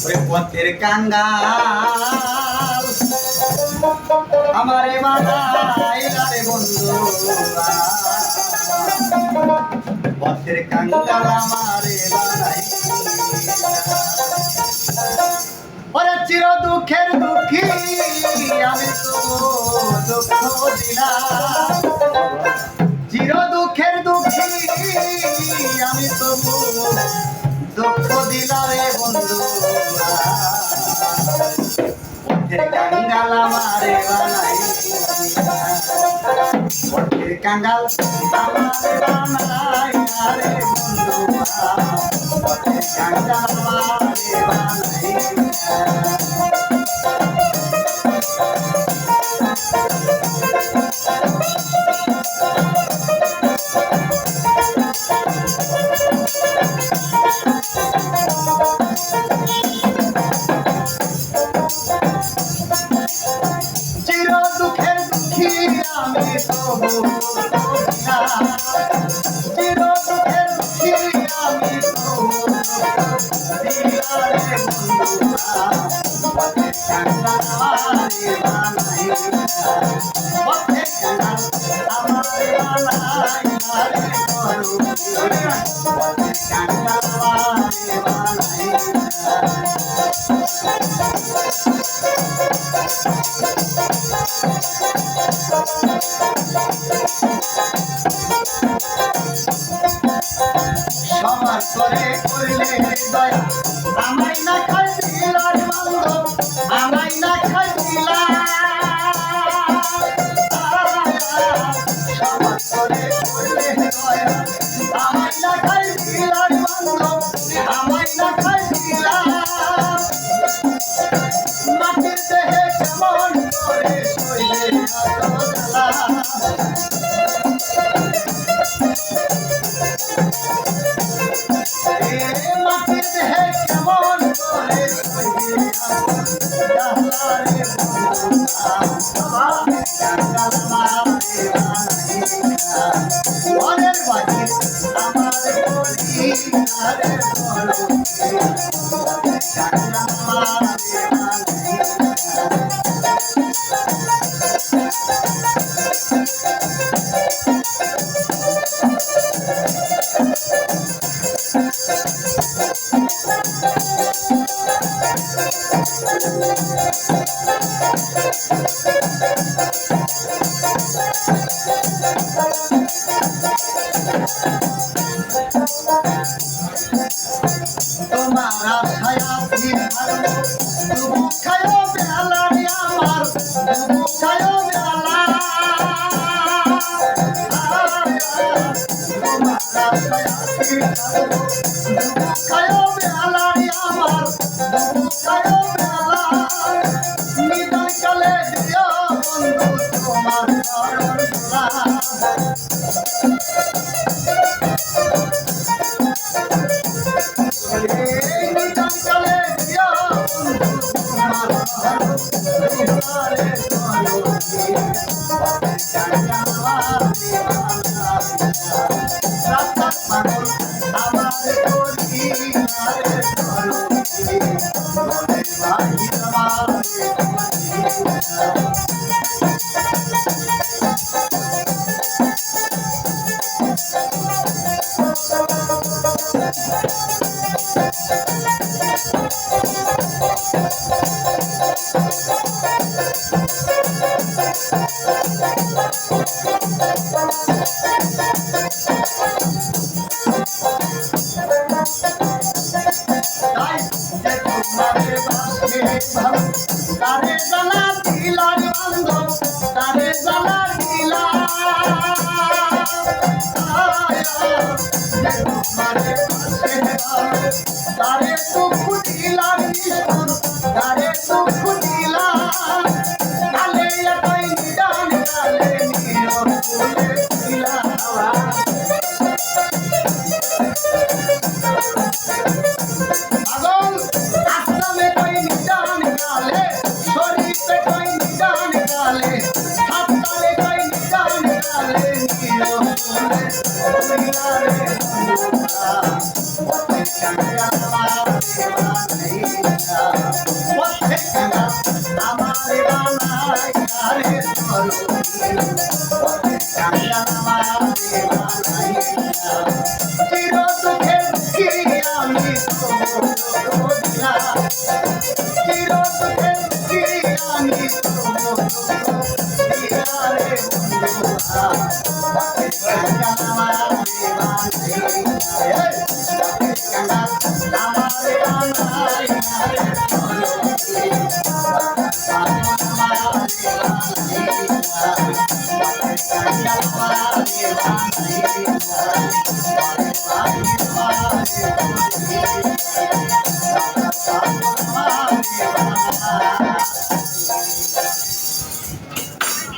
ওরে পথের কাঙ্গাল আমারে বানাইলা রে বন্ধু পথের কাঙ্গাল আমারে বানাইলা ওরে চির দুঃখের দুঃখী আমি তো দুঃখ দিলাম চির দুঃখের দুঃখী আমি তো দুঃখ দিলাম রে বন্ধু পথের কাঙ্গাল আমারে বানাইলা পথের কাঙ্গাল আমারে বানাইলা রে বন্ধু পথের কাঙ্গাল আমারে বানাইলা চির দুঃখের দুঃখী আমি তবু চির দুঃখের দুঃখী আমি তবু দিলারে বন্ধুরা পথের কাঙ্গাল আমারে বানাইলা পথের কাঙ্গাল আমারে বানাইলা রে বন্ধুরা পথের কাঙ্গাল আমারে বানাইলা সবার করে করলে দয়া আমায় না খাইছিল রে বান্ধব আমায় না খাইছিল সবার করে করলে দয়া আমায় না খাইছিল রে বান্ধব আমায় না খাইছিল মাটির দেহে কেমন করে শৈলে মাটির দেহে কেমন করে শৈলে মনের বাড়ি আমার বলি আরে বলো তোমার আশায় আছি ভালো তবু খায়ো বেলা রে আমার তবু খায়ো বেলা তোমার আশায় আছি ভালো তবু খায়ো বেলা রে আমার তবু খায়ো বেলা নিদান কালে দিও বন্ধু তোমার চরণ ধরা তারে জ্বালা দিলা রে বান্ধব তারে জ্বালা দিলা তারে দুঃখ দিলা নিষ্ঠুর তারে দুঃখ দিলা কালে একাই নিদান কালে নীরব বলে দিলা পাগল আশ্রমে কই নিদান কালে শরীরে কই নিদান কালে হাততালে কই নিদান কালে নীরব বলে দিলা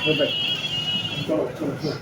Perfect.